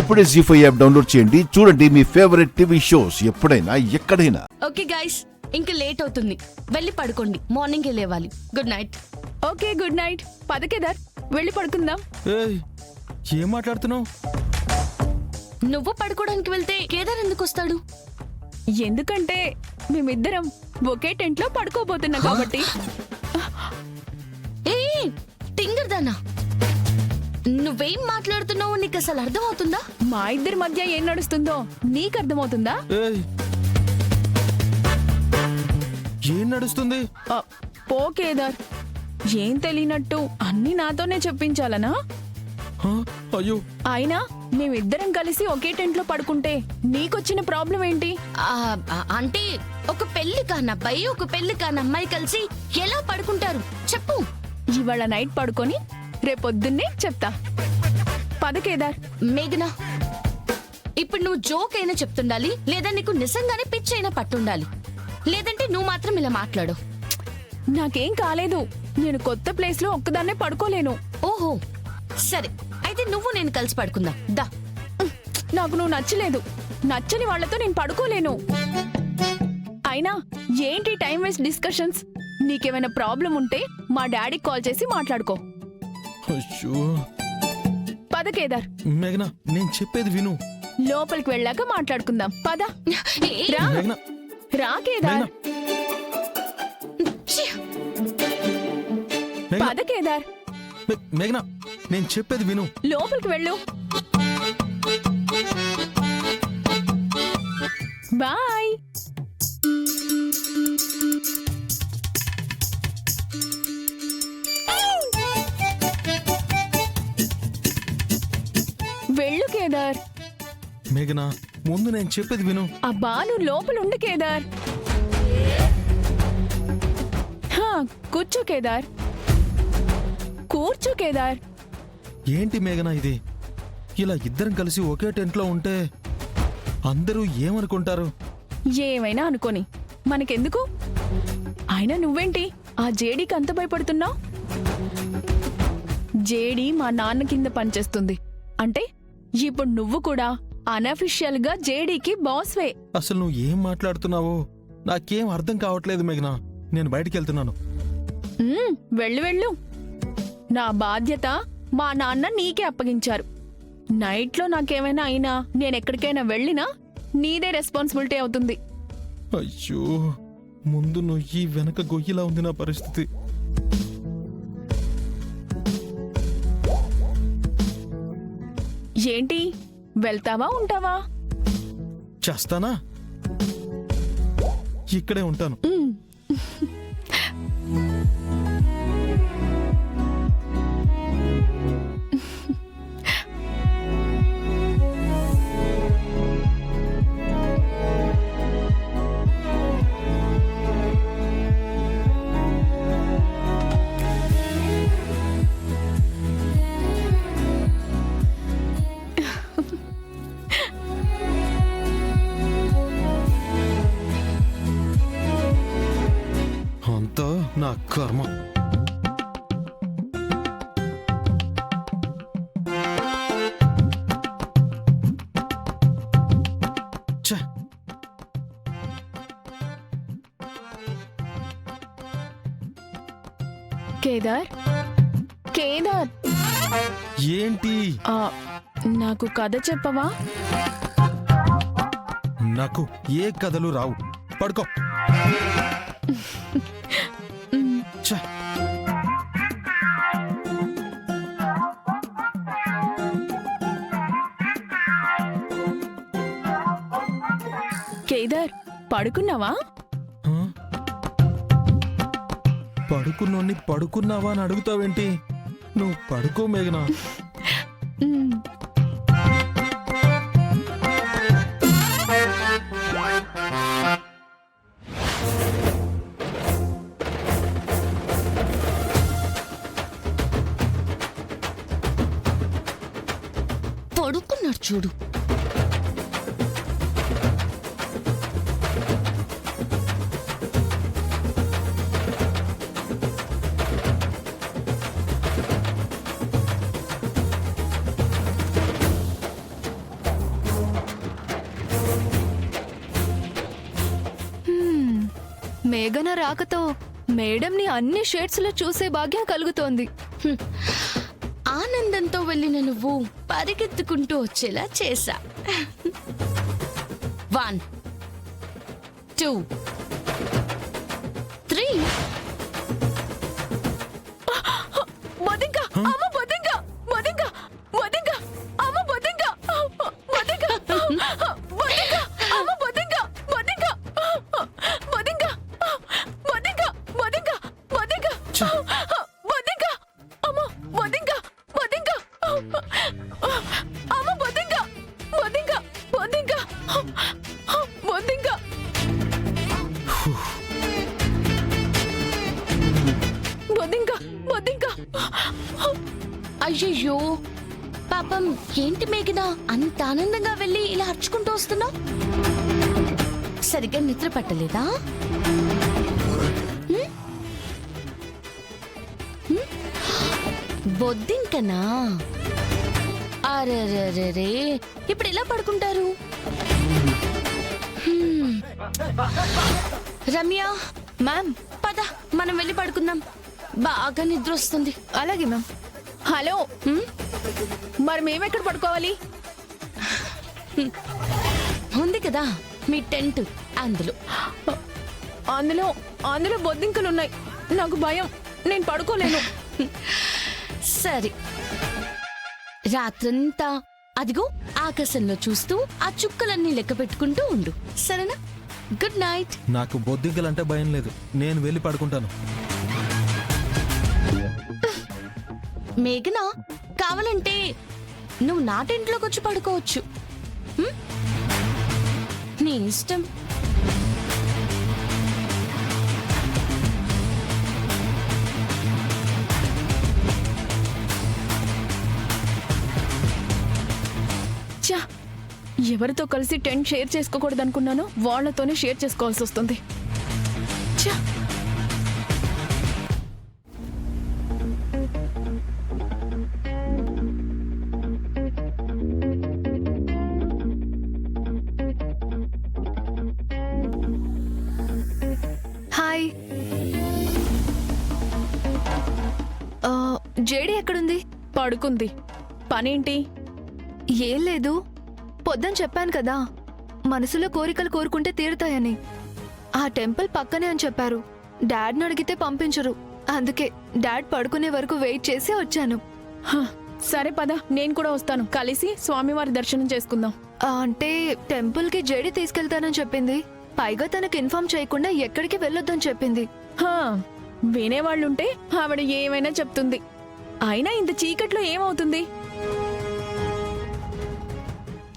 ఇప్పుడే జీ5 app download చేయండి. చూడండి మీ ఫేవరెట్ టీవీ షోస్ ఎప్పుడైనా ఎక్కడైనా. ఓకే గైస్, ఇంకా లేట్ అవుతుంది, వెళ్ళి పడుకోండి, మార్నింగ్ లేవాలి. Good night. Okay good night. పద కేదార్, వెళ్ళి పడుకుందాం. ఏయ్, ఏం మాట్లాడుతున్నావు? నువ్వు పడుకోవడానికి వెళ్తే కేదార్ ఎందుకు వస్తాడు? ఎందుకంటే మేమిద్దరం ఒకే టెంట్ లో పడుకోబోతున్నాం కాబట్టి. ఏ టింగర్ దానా, నువ్వేం మాట్లాడుతున్నావు? నీకు అసలు అర్థమవుతుందా? మా ఇద్దరి మధ్య ఏం నడుస్తుందో నీకు అర్థమవుతుందా? ఏయ్, ఏం నడుస్తుంది? పో కేదార్, ఏం తెలియనట్టు అన్ని నాతోనే చెప్పించాలనా? హ? అయ్యో, అయినా మేమిద్దరం కలిసి ఒకే టెంట్ లో పడుకుంటే నీకొచ్చిన ప్రాబ్లం ఏంటి? అంటే ఒక పెళ్లి కానబ్బాయి ఒక పెళ్లి కానమ్మాయి కలిసి ఎలా పడుకుంటారు చెప్పు. ఇవాళ నైట్ పడుకొని రేపొద్దున్నే చెప్తా. పద కేదార్. మేఘనా, ఇప్పుడు నువ్వు జోక్ అయినా చెప్తుండాలి, లేదా నీకు నిజంగానే పిచ్చి అయినా పట్టుండాలి, లేదంటే నువ్వు మాత్రం ఇలా మాట్లాడు. నాకేం కాలేదు, నేను కొత్త ప్లేస్ లో ఒక్కదాన్నే పడుకోలేను. ఓహో సరే, అయితే నువ్వు నేను కలిసి పడుకుందాం దా. నాకు నువ్వు నచ్చలేదు, నచ్చని వాళ్లతో నేను పడుకోలేను. అయినా ఏంటి టైం వేస్ట్ డిస్కషన్స్? నీకేమైనా ప్రాబ్లం ఉంటే మా డాడీకి కాల్ చేసి మాట్లాడుకో. అయ్యో. పద కేదార్. మేఘనా, నేను చెప్పేది విను. లోపలికి వెళ్ళాక మాట్లాడుకుందాం. పద. ఏ, రా. మేఘనా, రా కేదార్. మేఘనా, ఛీ, మేఘనా, పద కేదార్, మేఘనా, నేను చెప్పేది విను. లోపలికి వెళ్ళు. బాయ్. వెళ్ళు కేదార్. మేఘనా, ముందు నేను చెప్పేది విను. అబ్బా, నువ్వు లోపలుండు కేదార్. హా, కూర్చో కేదార్, కూర్చో కేదార్. ఏంటి మేఘనా ఇది? ఇలా ఇద్దరం కలిసి ఒకే టెంట్ లో ఉంటే అందరూ ఏమనుకుంటారు? ఏమైనా అనుకోని మనకెందుకు? అయినా నువ్వేంటి ఆ జేడీకి అంత భయపడుతున్నావు? జేడీ మా నాన్న కింద పనిచేస్తుంది అంటే ఇప్పుడు నువ్వు కూడా అనఫిషియల్ గా జేడీకి బాస్వే. అసలు నువ్వు ఏం మాట్లాడుతున్నావో నాకేం అర్థం కావట్లేదు మేఘనా. నేను బయటికి వెళ్తున్నాను. వెళ్ళు వెళ్ళు. నా బాధ్యత మా నాన్న నీకే అప్పగించారు. నైట్లో నాకేమైనా అయినా నేనెక్కడికైనా వెళ్ళినా నీదే రెస్పాన్సిబిలిటీ అవుతుంది. అయ్యో, ముందు నొయ్యి వెనక గొయ్యిలా ఉంది నా పరిస్థితి. ఏంటి, వెళ్తావా ఉంటావా? చేస్తానా? ఇక్కడే ఉంటాను. అంతా నా కర్మ. ఛ! కేదార్, కేదార్, ఏంటి? నాకు కథ చెప్పవా? నాకు ఏ కథలు రావు. పడుకో. ఛ! కేదార్, పడుకున్నావా? ఆ? పడుకున్నోన్ని పడుకున్నావా అని అడుగుతావేంటి? నువ్వు పడుకో మేఘనా. పడుకున్నాడు చూడు. మేఘన రాకతో మేడంని అన్ని షేడ్స్ లో చూసే భాగ్యం కలుగుతోంది. ఆనందంతో వెళ్ళిన నువ్వు పరిగెత్తుకుంటూ వచ్చేలా చేశా. 1 2 3 బొద్దింక అమ్మ బొద్దింక బొద్దింక బొద్దింక అమ్మ బొద్దింక బొద్దింక బొద్దింక అమ్మ బొద్దింక బొద్దింక బొద్దింక బొద్దింక బొద్దింక బొద్దింక బొద్దింక అమ్మ బొద్దింక బొద్దింక అమ్మ బొద్దింక బొద్దింక బొద్దింక బొద్దింక బొద్దింక బొద్దింక అయ్యయ్యో పాపం, ఏంటి మేఘన అంత ఆనందంగా వెళ్ళి ఇలా అర్చుకుంటూ వస్తున్నావు? సరిగ్గా నిద్ర పట్టలేదా? హ్మ్? హ్మ్? బొద్దింకనా? అరెరెరెరే, ఇప్పుడు ఎలా పడుకుంటారు? హ్మ్. రమ్య, మ్యామ్, పద మనం వెళ్ళి పడుకుందాం. బాగా నిద్ర వస్తుంది. అలాగే మ్యామ్. హలో, మరి మేమెక్కడ పడుకోవాలి? ఉంది కదా మీ టెంట్, అందులో. అందులో అందులో బొద్దింకలు ఉన్నాయి. నాకు భయం, నేను పడుకోలేను. సరే, రాత్రంతా అదిగో ఆకాశంలో చూస్తూ ఆ చుక్కలన్నీ లెక్క పెట్టుకుంటూ ఉండు, సరేనా? Good night. నాకు బొద్దింకలంటే భయం లేదు, నేను వెళ్ళి పడుకుంటాను. మేఘనా, కావాలంటే నువ్వు నా టెంట్లోకి వచ్చి పడుకోవచ్చు. హ్మ్? నీ ఇష్టం. ఛా, ఎవరితో కలిసి టెంట్ షేర్ చేసుకోకూడదు అనుకున్నానో వాళ్ళతోనే షేర్ చేసుకోవాల్సి వస్తుంది. ఛా. హాయ్. జేడీ ఎక్కడుంది? పడుకుంది. పనేంటి? ఏం లేదు, పొద్దున చెప్పాను కదా మనసులో కోరికలు కోరుకుంటే తీరుతాయని. ఆ టెంపుల్ పక్కనే అని చెప్పారు. డాడ్ని అడిగితే పంపించరు, అందుకే డాడ్ పడుకునే వరకు వెయిట్ చేసి వచ్చాను. హ, సరే పద, నేను కూడా వస్తాను. కలిసి స్వామివారి దర్శనం చేసుకుందాం. అంటే టెంపుల్కి జేడీ తీసుకెళ్తానని చెప్పింది. పైగా తనకు ఇన్ఫార్మ్ చేయకుండా ఎక్కడికి వెళ్ళొద్దని చెప్పింది. హా, వినేవాళ్ళుంటే ఆవిడ ఏమైనా చెప్తుంది. అయినా ఇంత చీకట్లో ఏమవుతుంది?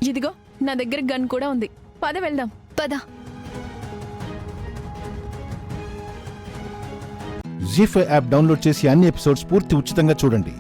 ఇదిగో నా దగ్గర గన్ కూడా ఉంది. పద వెళ్దాం. పద. జీ5 యాప్ డౌన్లోడ్ చేసి అన్ని ఎపిసోడ్స్ పూర్తి ఉచితంగా చూడండి.